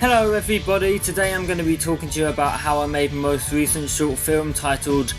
Hello everybody, today I'm going to be talking to you about how I made my most recent short film titled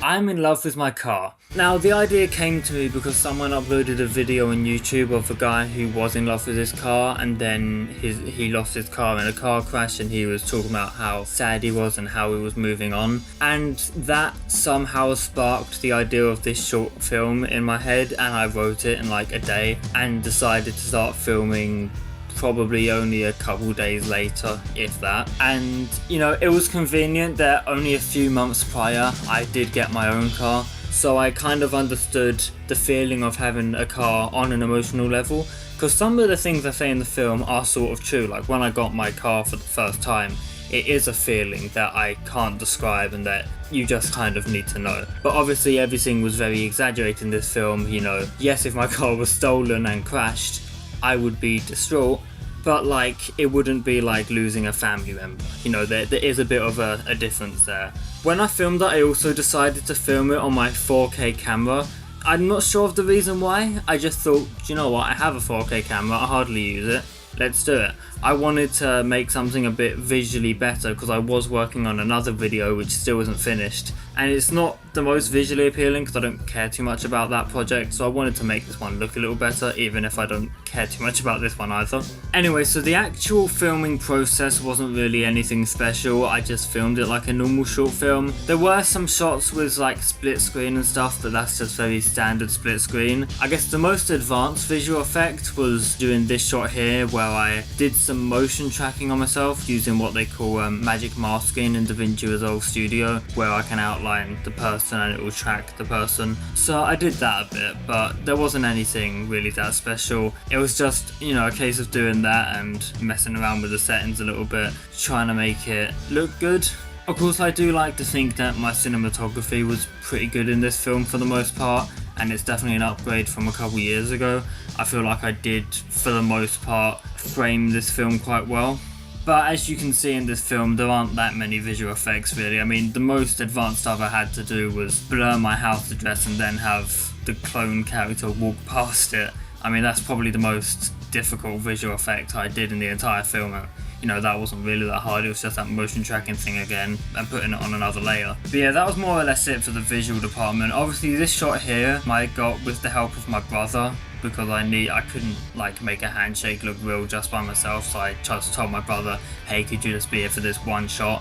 I'm in love with my car. Now the idea came to me because someone uploaded a video on YouTube of a guy who was in love with his car and then he lost his car in a car crash, and he was talking about how sad he was and how he was moving on, and that somehow sparked the idea of this short film in my head, and I wrote it in like a day and decided to start filming probably only a couple days later, if that. And you know, it was convenient that only a few months prior I did get my own car, so I kind of understood the feeling of having a car on an emotional level, because some of the things I say in the film are sort of true. Like when I got my car for the first time, it is a feeling that I can't describe and that you just kind of need to know. But obviously everything was very exaggerated in this film. You know, yes, if my car was stolen and crashed, I would be distraught, but like it wouldn't be like losing a family member. You know, there is a bit of a difference there. When I filmed it, I also decided to film it on my 4K camera. I'm not sure of the reason why. I just thought, you know what, I have a 4K camera, I hardly use it. Let's do it. I wanted to make something a bit visually better because I was working on another video which still isn't finished, and it's not the most visually appealing because I don't care too much about that project, so I wanted to make this one look a little better even if I don't care too much about this one either. Anyway, so the actual filming process wasn't really anything special. I just filmed it like a normal short film. There were some shots with like split screen and stuff, but that's just very standard split screen. I guess the most advanced visual effect was doing this shot here where I did some motion tracking on myself using what they call magic masking in DaVinci Resolve Studio, where I can outline the person and it will track the person. So I did that a bit, but there wasn't anything really that special. It was just, you know, a case of doing that and messing around with the settings a little bit, trying to make it look good. Of course, I do like to think that my cinematography was pretty good in this film for the most part, and it's definitely an upgrade from a couple years ago. I feel like I did, for the most part, frame this film quite well. But as you can see in this film, there aren't that many visual effects really. I mean, the most advanced stuff I had to do was blur my house address and then have the clone character walk past it. I mean, that's probably the most difficult visual effect I did in the entire film. You know, that wasn't really that hard, it was just that motion tracking thing again and putting it on another layer. But yeah, that was more or less it for the visual department. Obviously this shot here I got with the help of my brother, because I couldn't like make a handshake look real just by myself, so I just told my brother, hey, could you just be here for this one shot?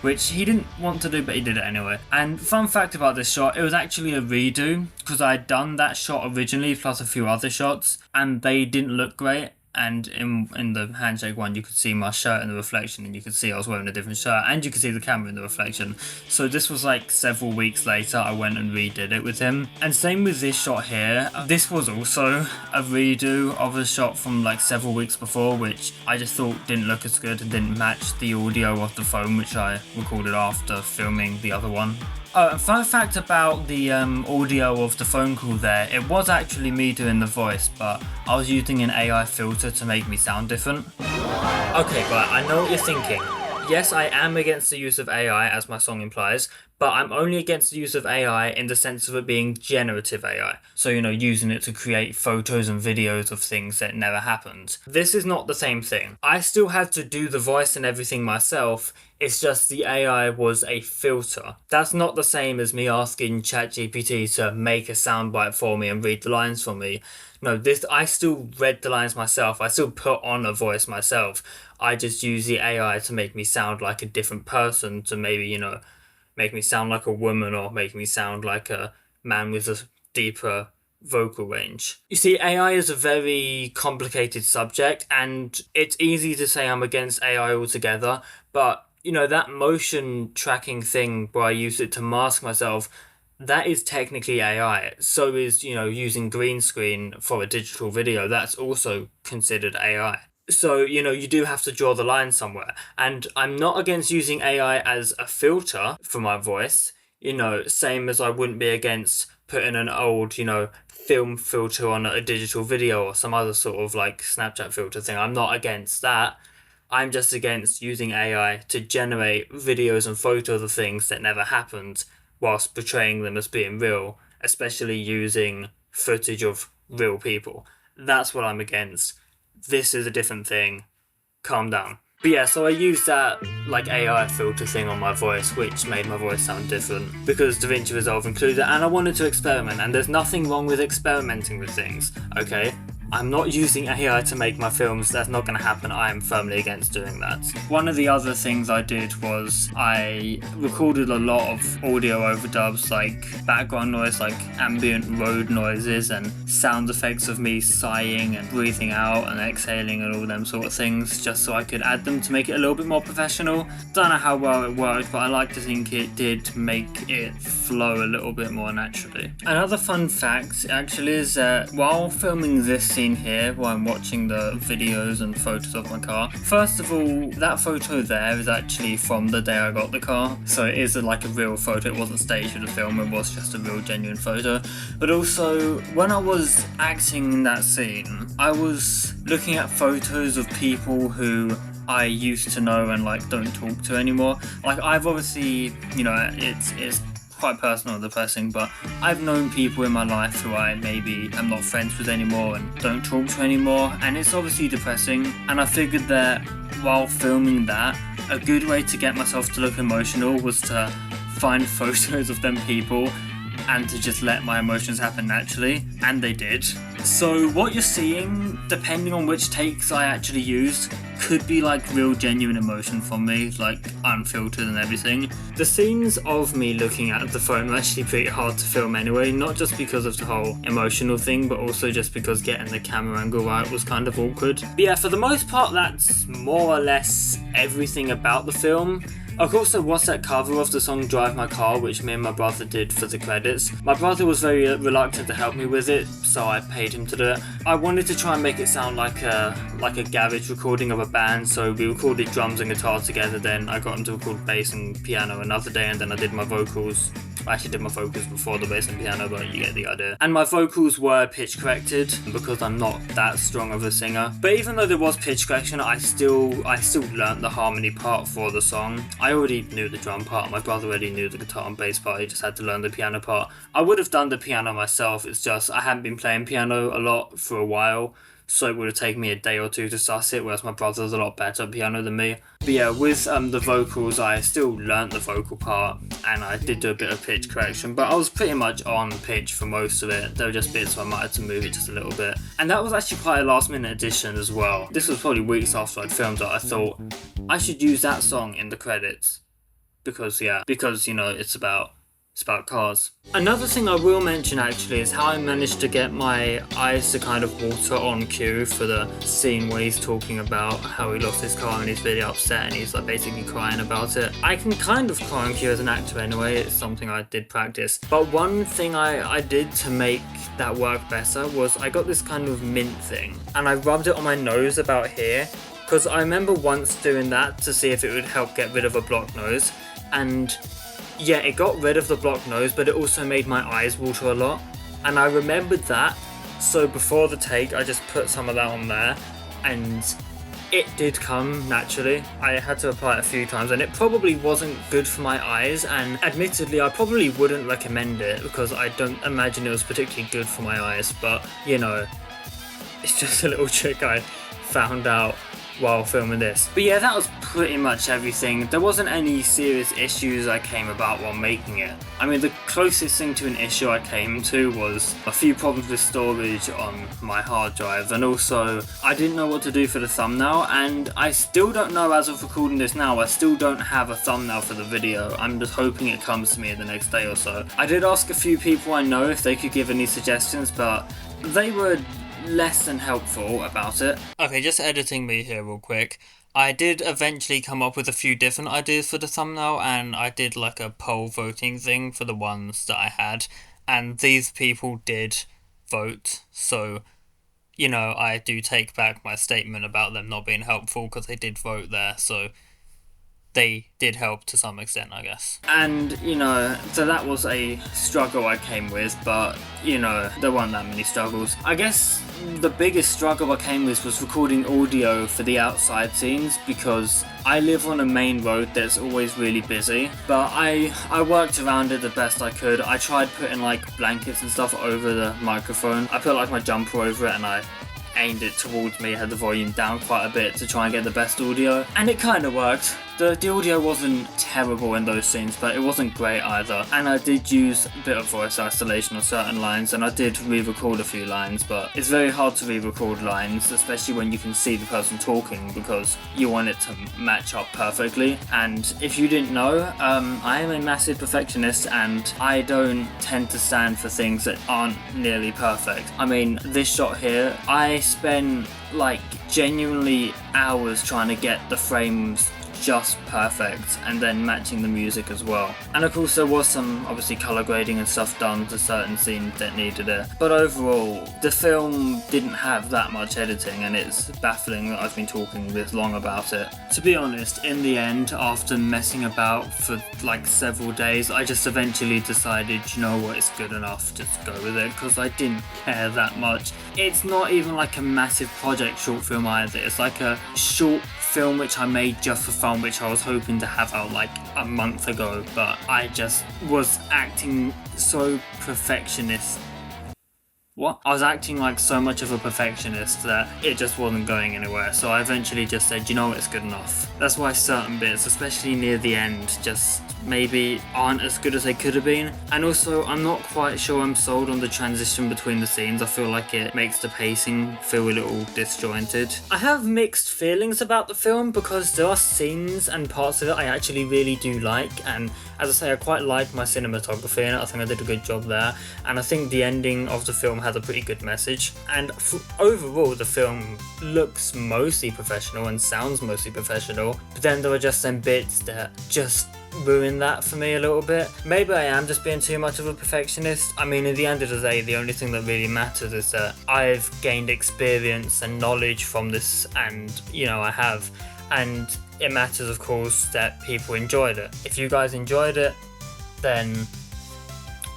Which he didn't want to do, but he did it anyway. And fun fact about this shot, it was actually a redo, because I had done that shot originally plus a few other shots and they didn't look great. And in the handshake one, you could see my shirt in the reflection, and you could see I was wearing a different shirt, and you could see the camera in the reflection. So this was like several weeks later, I went and redid it with him. And same with this shot here. This was also a redo of a shot from like several weeks before, which I just thought didn't look as good and didn't match the audio of the phone, which I recorded after filming the other one. Oh, and fun fact about the audio of the phone call there, it was actually me doing the voice, but I was using an AI filter to make me sound different. Okay, right, I know what you're thinking. Yes, I am against the use of AI, as my song implies, but I'm only against the use of AI in the sense of it being generative AI. So, you know, using it to create photos and videos of things that never happened. This is not the same thing. I still had to do the voice and everything myself, it's just the AI was a filter. That's not the same as me asking ChatGPT to make a soundbite for me and read the lines for me. No, I still read the lines myself, I still put on a voice myself. I just use the AI to make me sound like a different person, to maybe, you know, make me sound like a woman or make me sound like a man with a deeper vocal range. You see, AI is a very complicated subject, and it's easy to say I'm against AI altogether, but you know, that motion tracking thing where I use it to mask myself, that is technically AI. So is, you know, using green screen for a digital video, that's also considered AI. So, you know, you do have to draw the line somewhere. And I'm not against using AI as a filter for my voice, you know, same as I wouldn't be against putting an old, you know, film filter on a digital video or some other sort of like Snapchat filter thing. I'm not against that. I'm just against using AI to generate videos and photos of things that never happened whilst portraying them as being real, especially using footage of real people. That's what I'm against. This is a different thing. Calm down. But yeah, so I used that like AI filter thing on my voice, which made my voice sound different because DaVinci Resolve included it, and I wanted to experiment, and there's nothing wrong with experimenting with things, okay? I'm not using AI to make my films, that's not going to happen. I am firmly against doing that. One of the other things I did was I recorded a lot of audio overdubs, like background noise, like ambient road noises and sound effects of me sighing and breathing out and exhaling and all them sort of things, just so I could add them to make it a little bit more professional. Don't know how well it worked, but I like to think it did make it flow a little bit more naturally. Another fun fact actually is that while filming this scene here, while I'm watching the videos and photos of my car, first of all, that photo there is actually from the day I got the car, so it is like a real photo. It wasn't staged for the film, it was just a real genuine photo. But also, when I was acting in that scene, I was looking at photos of people who I used to know and like don't talk to anymore. Like I've obviously, you know, it's quite personal and depressing, but I've known people in my life who I maybe am not friends with anymore and don't talk to anymore, and it's obviously depressing. And I figured that while filming that, a good way to get myself to look emotional was to find photos of them people and to just let my emotions happen naturally, and they did. So what you're seeing, depending on which takes I actually used, could be like real genuine emotion from me, like unfiltered and everything. The scenes of me looking at the phone were actually pretty hard to film anyway, not just because of the whole emotional thing, but also just because getting the camera angle right was kind of awkward. But yeah, for the most part, that's more or less everything about the film. Of course, there was that cover of the song Drive My Car, which me and my brother did for the credits. My brother was very reluctant to help me with it, so I paid him to do it. I wanted to try and make it sound like a garage recording of a band, so we recorded drums and guitar together, then I got him to record bass and piano another day, and then I did my vocals. I actually did my vocals before the bass and piano, but you get the idea. And my vocals were pitch corrected because I'm not that strong of a singer. But even though there was pitch correction, I still learnt the harmony part for the song. I already knew the drum part, my brother already knew the guitar and bass part, he just had to learn the piano part. I would have done the piano myself, it's just I hadn't been playing piano a lot for a while, so it would have taken me a day or two to suss it, whereas my brother's a lot better at piano than me. But yeah, with the vocals, I still learnt the vocal part, and I did do a bit of pitch correction, but I was pretty much on pitch for most of it. There were just bits where I might have to move it just a little bit. And that was actually quite a last minute addition as well. This was probably weeks after I'd filmed it. I thought I should use that song in the credits, because you know, it's about cars. Another thing I will mention actually is how I managed to get my eyes to kind of water on cue for the scene when he's talking about how he lost his car and he's really upset and he's like basically crying about it. I can kind of cry on cue as an actor anyway, it's something I did practice. But one thing I did to make that work better was I got this kind of mint thing and I rubbed it on my nose about here, because I remember once doing that to see if it would help get rid of a blocked nose, and yeah, it got rid of the blocked nose, but it also made my eyes water a lot, and I remembered that, so before the take I just put some of that on there, and it did come naturally. I had to apply it a few times, and it probably wasn't good for my eyes, and admittedly I probably wouldn't recommend it, because I don't imagine it was particularly good for my eyes, but you know, it's just a little trick I found out while filming this. But yeah, that was pretty much everything. There wasn't any serious issues I came about while making it. I mean, the closest thing to an issue I came to was a few problems with storage on my hard drive, and also I didn't know what to do for the thumbnail, and I still don't know as of recording this now. I still don't have a thumbnail for the video. I'm just hoping it comes to me in the next day or so. I did ask a few people I know if they could give any suggestions, but they were less than helpful about it. Okay, just editing me here real quick. I did eventually come up with a few different ideas for the thumbnail, and I did like a poll voting thing for the ones that I had, and these people did vote, so you know, I do take back my statement about them not being helpful, because they did vote there, so they did help to some extent, I guess. And, you know, so that was a struggle I came with, but, you know, there weren't that many struggles. I guess the biggest struggle I came with was recording audio for the outside scenes, because I live on a main road that's always really busy, but I worked around it the best I could. I tried putting like blankets and stuff over the microphone. I put like my jumper over it, and I aimed it towards me, had the volume down quite a bit to try and get the best audio, and it kind of worked. The audio wasn't terrible in those scenes, but it wasn't great either, and I did use a bit of voice isolation on certain lines, and I did re-record a few lines, but it's very hard to re-record lines, especially when you can see the person talking, because you want it to match up perfectly. And if you didn't know, I am a massive perfectionist, and I don't tend to stand for things that aren't nearly perfect. I mean, this shot here, I spent like genuinely hours trying to get the frames just perfect, and then matching the music as well. And of course there was some obviously colour grading and stuff done to certain scenes that needed it, but overall the film didn't have that much editing, and it's baffling that I've been talking this long about it. To be honest, in the end, after messing about for like several days, I just eventually decided, you know what, it's good enough, just go with it, because I didn't care that much. It's not even like a massive project short film either, it's like a short film which I made just for fun, which I was hoping to have out like a month ago, but I just was acting so perfectionist. I was acting like so much of a perfectionist that it just wasn't going anywhere, so I eventually just said, you know what, it's good enough. That's why certain bits, especially near the end, just maybe aren't as good as they could have been. And also, I'm not quite sure I'm sold on the transition between the scenes. I feel like it makes the pacing feel a little disjointed. I have mixed feelings about the film, because there are scenes and parts of it I actually really do like, and as I say, I quite like my cinematography in it. I think I did a good job there, and I think the ending of the film has a pretty good message, and overall the film looks mostly professional and sounds mostly professional, but then there are just some bits that just ruin that for me a little bit. Maybe I am just being too much of a perfectionist. I mean, at the end of the day, the only thing that really matters is that I've gained experience and knowledge from this, and you know, I have, and it matters of course that people enjoyed it. If you guys enjoyed it, then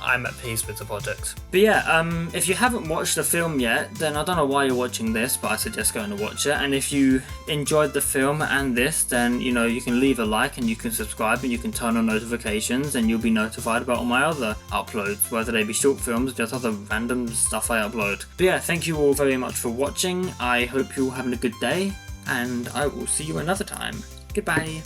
I'm at peace with the project. But yeah, if you haven't watched the film yet, then I don't know why you're watching this, but I suggest going to watch it. And if you enjoyed the film and this, then you know, you can leave a like and you can subscribe and you can turn on notifications, and you'll be notified about all my other uploads, whether they be short films or just other random stuff I upload. But yeah, thank you all very much for watching. I hope you're all having a good day, and I will see you another time. Goodbye.